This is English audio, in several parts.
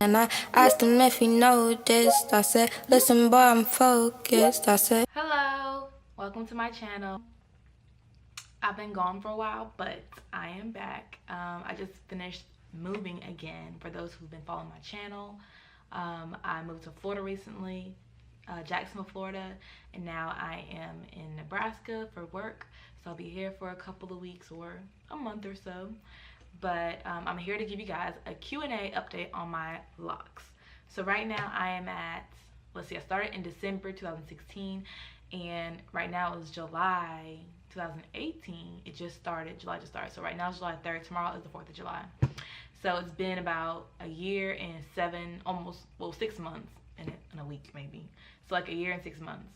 And I asked him if he noticed. I said, listen boy, I'm focused. I said, hello, welcome to my channel. I've been gone for a while, but I am back. I just finished moving again. For those who've been following my channel, I moved to Florida recently, Jacksonville, Florida, and now I am in Nebraska for work. So I'll be here for a couple of weeks or a month or so. But I'm here to give you guys a Q&A update on my locks. So right now I am at, let's see, I started in December 2016, and right now it's July 2018. It just started, July just started. So right now it's July 3rd, tomorrow is the 4th of July. So it's been about a year and 6 months in a week maybe. So like a year and 6 months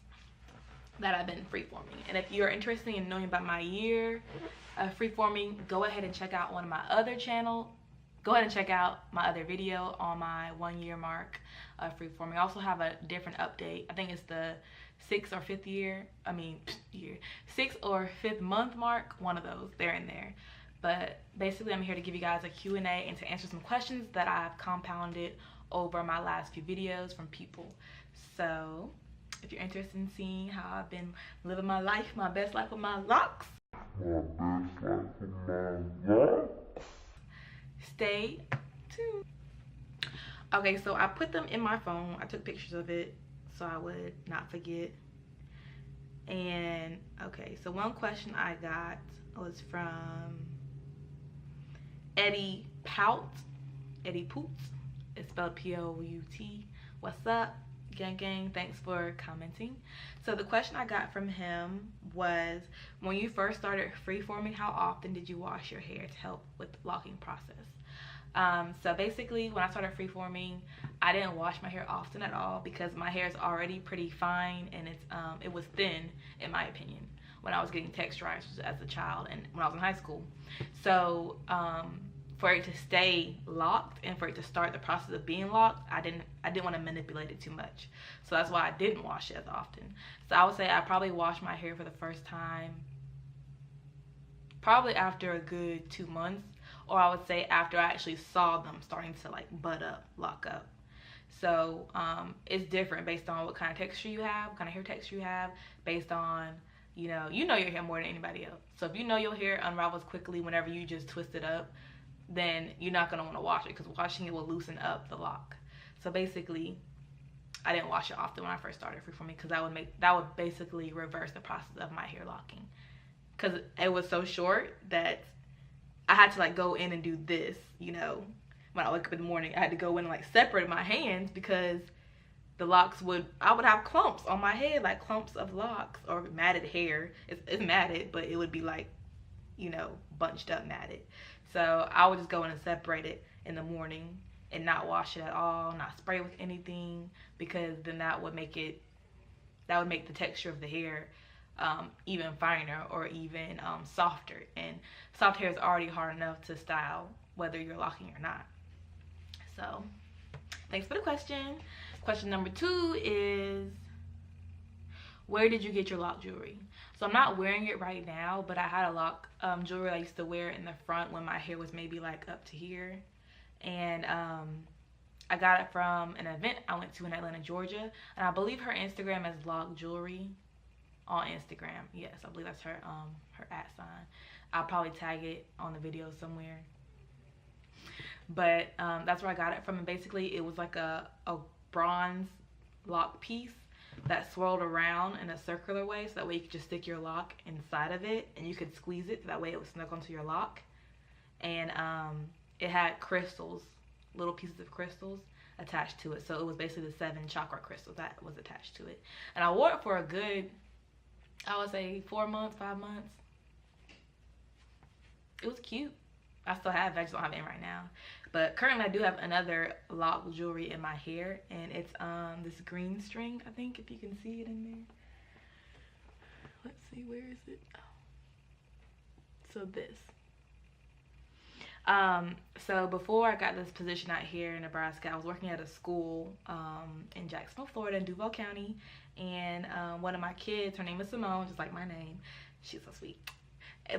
that I've been freeforming. And if you're interested in knowing about my year of freeforming, go ahead and check out one of my other channels. Go ahead and check out my other video on my 1 year mark of freeforming. I also have a different update. I think it's the 6th or 5th month mark, one of those, they're in there. But basically I'm here to give you guys a Q&A and to answer some questions that I've compounded over my last few videos from people. So if you're interested in seeing how I've been living my life, my best life with my locks, stay tuned. Okay, so I put them in my phone. I took pictures of it so I would not forget. And okay, so one question I got was from Eddie Pout. Eddie Poots. It's spelled P-O-U-T. What's up? Gang gang, thanks for commenting. So the question I got from him was, when you first started freeforming, how often did you wash your hair to help with the locking process? So basically when I started freeforming, I didn't wash my hair often at all because my hair is already pretty fine, and it was thin in my opinion when I was getting texturized as a child and when I was in high school. So for it to stay locked and for it to start the process of being locked, I didn't want to manipulate it too much. So that's why I didn't wash it as often. So I would say I probably washed my hair for the first time probably after a good 2 months, or I would say after I actually saw them starting to like bud up, lock up. So it's different based on what kind of texture you have, what kind of hair texture you have, based on, you know your hair more than anybody else. So if you know your hair unravels quickly whenever you just twist it up, then you're not going to want to wash it because washing it will loosen up the lock. So basically, I didn't wash it often when I first started freeforming because that would basically reverse the process of my hair locking, because it was so short that I had to like go in and do this, when I wake up in the morning. I had to go in and like separate my hands because the locks I would have clumps on my head, like clumps of locks or matted hair. It's matted, but it would be like, bunched up matted. So I would just go in and separate it in the morning and not wash it at all, not spray with anything, because then that would make the texture of the hair even finer or even softer. And soft hair is already hard enough to style whether you're locking or not. So thanks for the question. Question number 2 is, where did you get your lock jewelry? So I'm not wearing it right now, but I had a lock jewelry I used to wear in the front when my hair was maybe like up to here. And I got it from an event I went to in Atlanta, Georgia. And I believe her Instagram is Lock Jewelry on Instagram. Yes, I believe that's her @ sign. I'll probably tag it on the video somewhere. But that's where I got it from. And basically it was like a bronze lock piece that swirled around in a circular way, so that way you could just stick your lock inside of it and you could squeeze it so that way it would snug onto your lock. And it had crystals, little pieces of crystals attached to it. So it was basically the 7 chakra crystals that was attached to it. And I wore it for a good, I would say 4 months, 5 months. It was cute. I still have it, I just don't have it in right now. But currently I do have another lock jewelry in my hair, and it's this green string, I think, if you can see it in there. Let's see, where is it? Oh. So this. So before I got this position out here in Nebraska, I was working at a school in Jacksonville, Florida, in Duval County. And one of my kids, her name is Simone, just like my name. She's so sweet.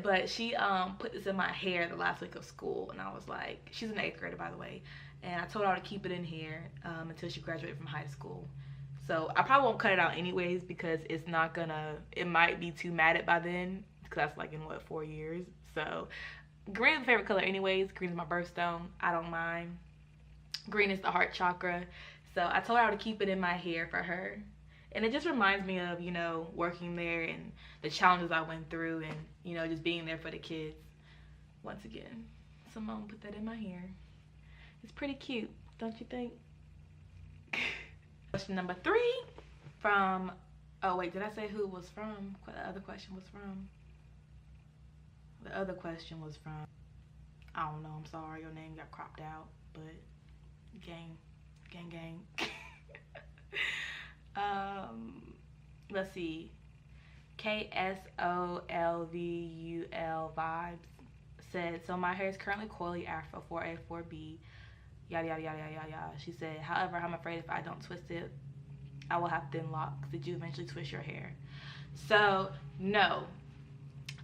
But she put this in my hair the last week of school, and I was like, she's an 8th grader, by the way, and I told her to keep it in here until she graduated from high school. So I probably won't cut it out anyways because it's not gonna, it might be too matted by then because that's like in what, 4 years. So green is my favorite color anyways. Green is my birthstone. I don't mind. Green is the heart chakra. So I told her to keep it in my hair for her. And it just reminds me of, you know, working there and the challenges I went through and, you know, just being there for the kids. Once again, Simone put that in my hair. It's pretty cute, don't you think? Question number 3 from, oh wait, did I say who it was from? What the other question was from? The other question was from, I don't know, I'm sorry, your name got cropped out, but gang. Let's see. KSOLVUL vibes said, so my hair is currently coily afro 4A 4B, yada yada yada yada yada. She said, however, I'm afraid if I don't twist it, I will have thin locks. Did you eventually twist your hair? So no,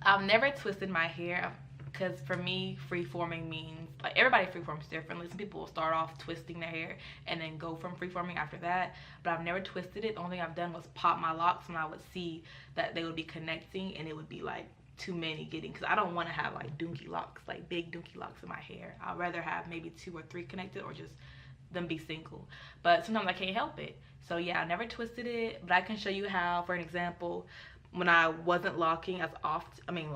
I've never twisted my hair because for me, freeforming means, like, everybody freeforms differently. Some people will start off twisting their hair and then go from freeforming after that, but I've never twisted it. The only thing I've done was pop my locks when I would see that they would be connecting and it would be like too many getting, because I don't want to have like donkey locks, like big donkey locks in my hair. I'd rather have maybe 2 or 3 connected or just them be single, but sometimes I can't help it. So yeah, I never twisted it, but I can show you how. For an example, when I wasn't locking as often, when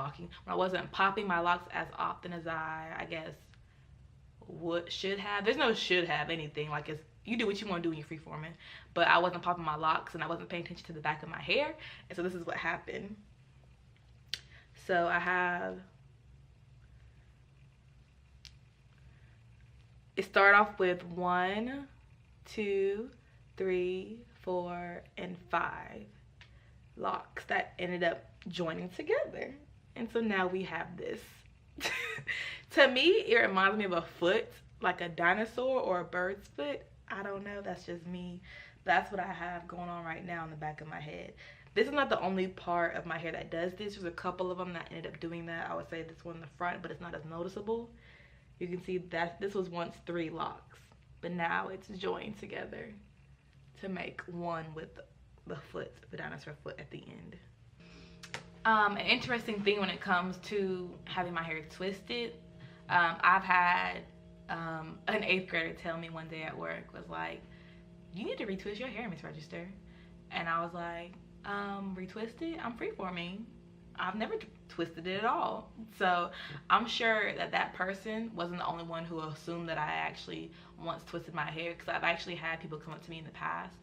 I wasn't popping my locks as often as I guess should have. There's no should have anything, like, it's, you do what you want to do when you're freeforming, but I wasn't popping my locks and I wasn't paying attention to the back of my hair, and so this is what happened. So I have, it started off with 1, 2, 3, 4, and 5 locks that ended up joining together, and so now we have this. To me, it reminds me of a foot, like a dinosaur or a bird's foot. I don't know, that's just me. That's what I have going on right now in the back of my head. This is not the only part of my hair that does this. There's a couple of them that ended up doing that. I would say this one in the front, but it's not as noticeable. You can see that this was once 3 locks, but now it's joined together to make one with the foot, the dinosaur foot at the end. An interesting thing when it comes to having my hair twisted, I've had an 8th grader tell me one day at work, was like, you need to retwist your hair, Miss Register. And I was like, retwist it? I'm freeforming. I've never twisted it at all. So I'm sure that that person wasn't the only one who assumed that I actually once twisted my hair, because I've actually had people come up to me in the past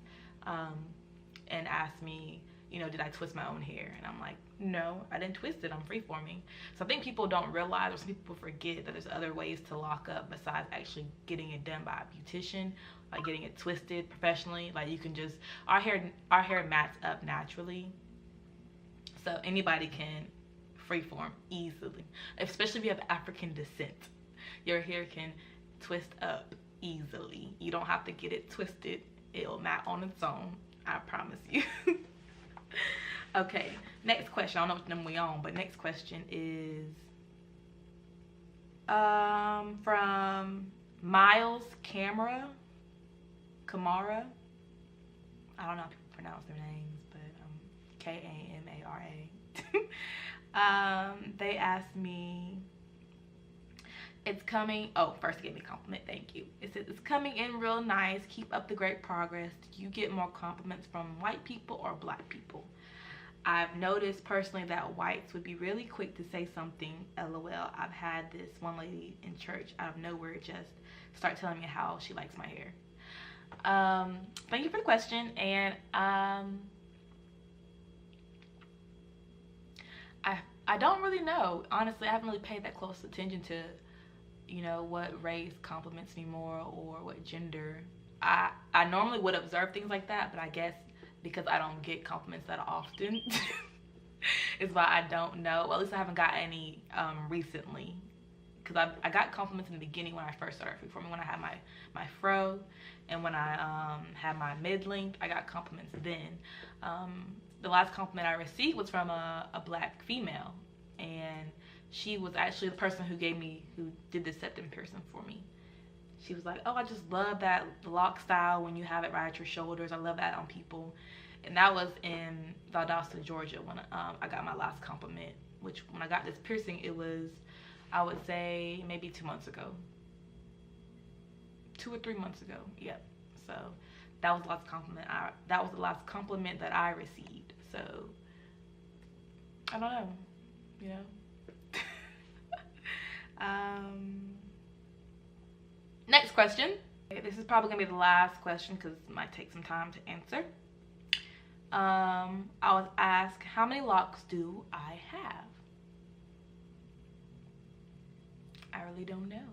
and ask me, you know, did I twist my own hair? And I'm like, no, I didn't twist it, I'm freeforming. So I think people don't realize, or some people forget, that there's other ways to lock up besides actually getting it done by a beautician, like getting it twisted professionally. Like, you can just, our hair mats up naturally, so anybody can freeform easily, especially if you have African descent. Your hair can twist up easily. You don't have to get it twisted. It'll mat on its own, I promise you. Okay, next question. I don't know which number we on, but next question is from Miles Camara. I don't know how people pronounce their names, but Kamara. They asked me, it's coming, oh, first it gave me a compliment, thank you. It says, it's coming in real nice, keep up the great progress. Do you get more compliments from white people or black people? I've noticed personally that whites would be really quick to say something, LOL. I've had this one lady in church out of nowhere just start telling me how she likes my hair. Thank you for the question, and I don't really know. Honestly, I haven't really paid that close attention to, you know, what race compliments me more or what gender. I normally would observe things like that, but I guess because I don't get compliments that often is why I don't know. Well, at least I haven't got any recently, because I got compliments in the beginning when I first started freeforming, when I had my fro, and when I had my mid-length, I got compliments then. The last compliment I received was from a black female, and she was actually the person who did the septum piercing for me. She was like, oh, I just love that lock style when you have it right at your shoulders. I love that on people. And that was in Valdosta, Georgia, when I got my last compliment. Which, when I got this piercing, it was, I would say, maybe 2 months ago. 2 or 3 months ago. Yep. So that was the last compliment. That was the last compliment that I received. So I don't know. You know. Next question. Okay, this is probably gonna be the last question because it might take some time to answer. I was asked, how many locks do I have? I really don't know,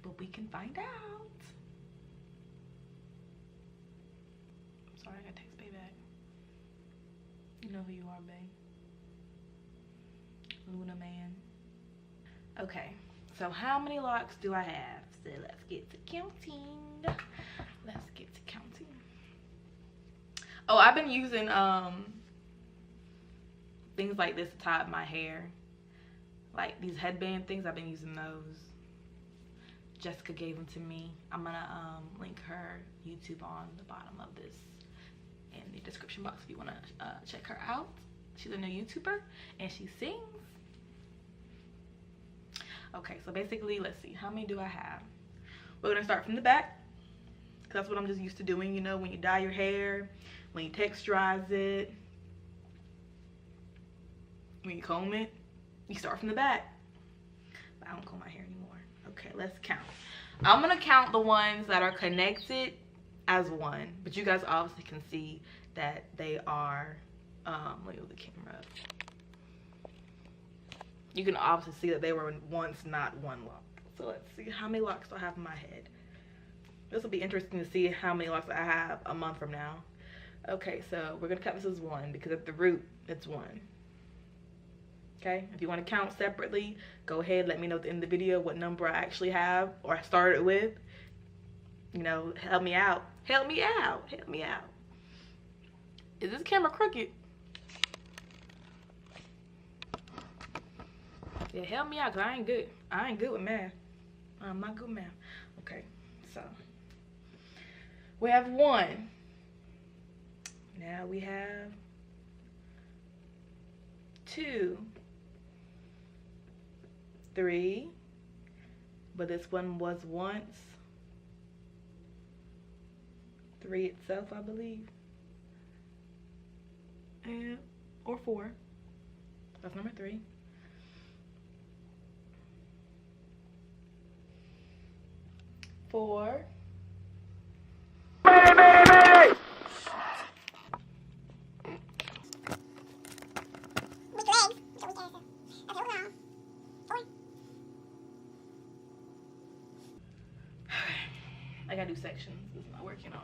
but we can find out. I'm sorry, I gotta text Bae back. You know who you are, Bae. Luna man. Okay, so how many locks do I have? So let's get to counting. Let's get to counting. Oh, I've been using things like this to tie up my hair. Like these headband things, I've been using those. Jessica gave them to me. I'm gonna link her YouTube on the bottom of this in the description box if you wanna check her out. She's a new YouTuber and she sings. Okay, so basically, let's see, how many do I have? We're gonna start from the back, because that's what I'm just used to doing, you know, when you dye your hair, when you texturize it, when you comb it, you start from the back. But I don't comb my hair anymore. Okay, let's count. I'm gonna count the ones that are connected as one, but you guys obviously can see that they are, let me move the camera up. You can obviously see that they were once not one lock. So let's see, how many locks do I have in my head? This will be interesting to see how many locks I have a month from now. Okay, so we're gonna count this as one because at the root, it's one. Okay, if you wanna count separately, go ahead, let me know at the end of the video what number I actually have or I started with. You know, help me out. Help me out, help me out. Is this camera crooked? Yeah, help me out, cause I ain't good. I ain't good with math. I'm not good with math. Okay, so we have one. Now we have two, three, but this one was once three itself, I believe, and or four. That's number three. Four. I gotta do sections. This is not working on.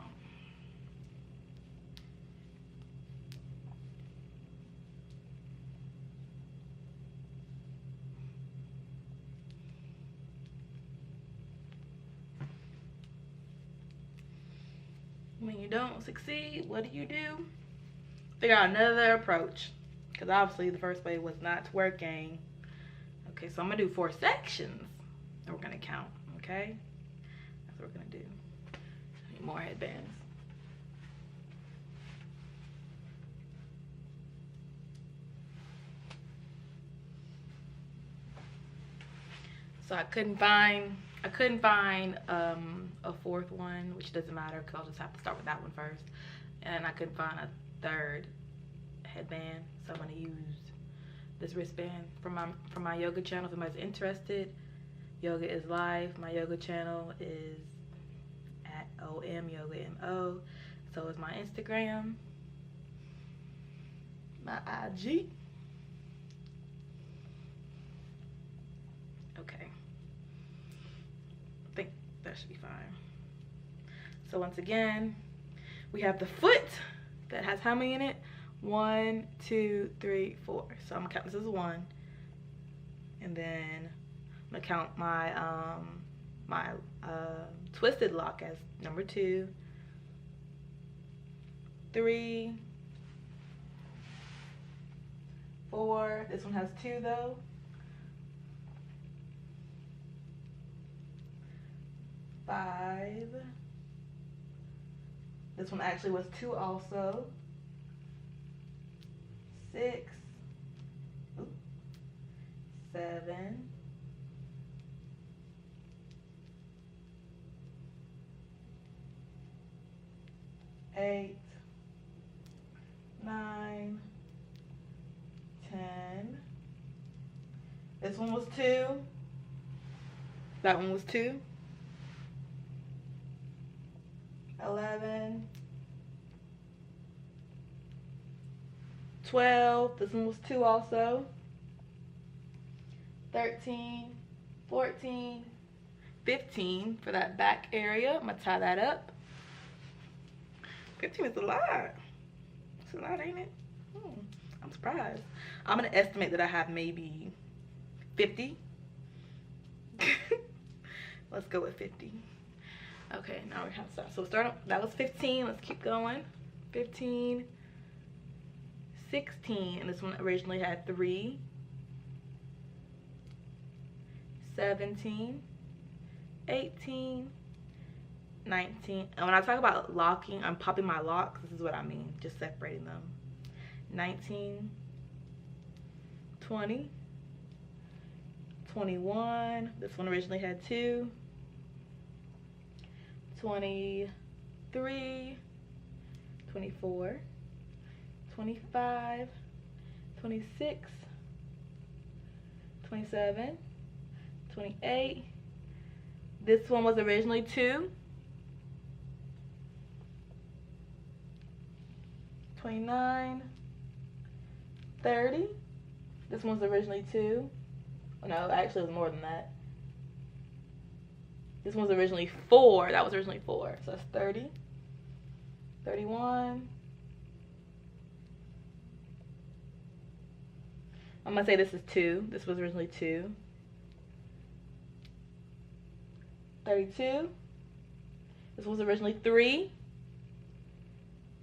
When you don't succeed, what do? Figure out another approach. Because obviously the first way was not working. Okay, so I'm gonna do 4 sections. And we're gonna count, okay? That's what we're gonna do. I need more headbands. So I couldn't find a fourth one, which doesn't matter because I'll just have to start with that one first. And I couldn't find a third headband, so I'm gonna use this wristband from my yoga channel. If anybody's interested, Yoga is Life. My yoga channel is at @OMYogaMO. So is my Instagram, my IG. Okay. I think that should be fine. So once again, we have the foot that has how many in it? 1, 2, 3, 4. So I'm gonna count this as 1, and then I'm gonna count my twisted lock as number 2, 3, 4. This one has 2 though. 5. This one actually was 2 also. 6. 7. 8. 9. 10. This one was 2. That one was 2. 11. 12. This one was 2 also. 13. 14. 15 for that back area. I'm gonna tie that up. 15 is a lot. It's a lot, ain't it? I'm surprised. I'm gonna estimate that I have maybe 50. Let's go with 50. Okay, now we have to stop. So that was 15. Let's keep going. 15, 16, and this one originally had 3. 17, 18, 19. And when I talk about locking, I'm popping my locks. This is what I mean, just separating them. 19, 20, 21. This one originally had 2. 23, 24, 25, 26, 27, 28. This one was originally 2. 29, 30. This one's originally 2. Oh, no, actually it was more than that. This one's originally 4. That was originally 4. So that's 30. 31. I'm going to say this is 2. This was originally 2. 32. This was originally 3.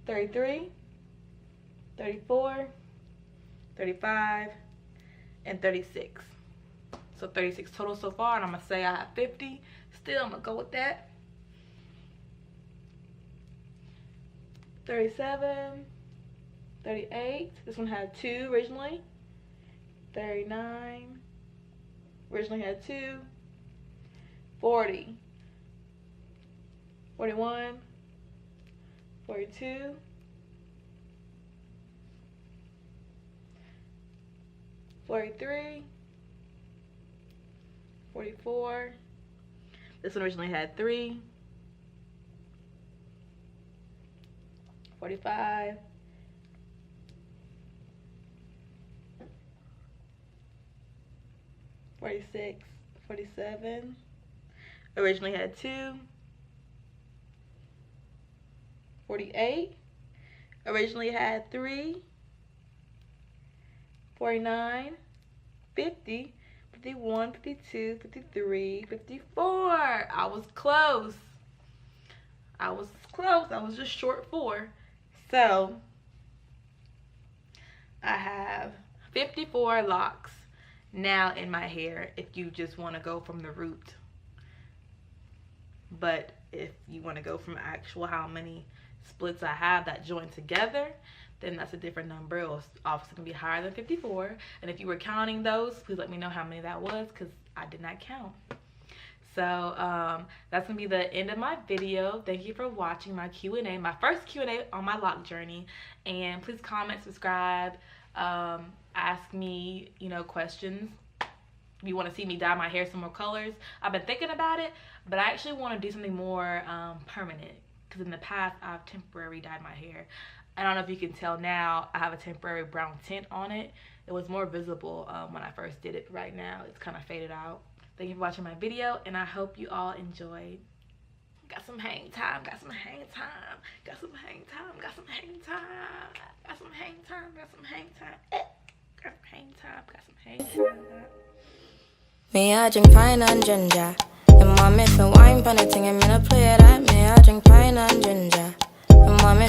33. 34. 35. And 36. So 36 total so far, and I'm going to say I have 50. Still, I'm going to go with that. 37, 38. This one had 2 originally. 39. Originally had 2. 40. 41. 42. 43. 44. This one originally had 3. 45. 46. 47. Originally had 2. 48. Originally had 3. 49. 50. 51, 52, 53, 54. I was close. I was just short 4. So I have 54 locks now in my hair if you just want to go from the root. But if you want to go from actual how many splits I have that join together, then that's a different number. It was obviously going to be higher than 54. And if you were counting those, please let me know how many that was, because I did not count. So that's going to be the end of my video. Thank you for watching my Q&A, my first Q&A on my lock journey. And please comment, subscribe, ask me, questions. If you want to see me dye my hair some more colors. I've been thinking about it, but I actually want to do something more permanent, because in the past I've temporarily dyed my hair. I don't know if you can tell now, I have a temporary brown tint on it. It was more visible when I first did it. Right now, it's kind of faded out. Thank you for watching my video, and I hope you all enjoyed. Got some hang time, got some hang time, got some hang time, got some hang time, got some hang time, got some hang time, got some hang time, got some hang time. Me, I drink pine and ginger. And mommy, for wine, pon the thing, I'm gonna play that. Me, I drink pine and ginger. And mommy,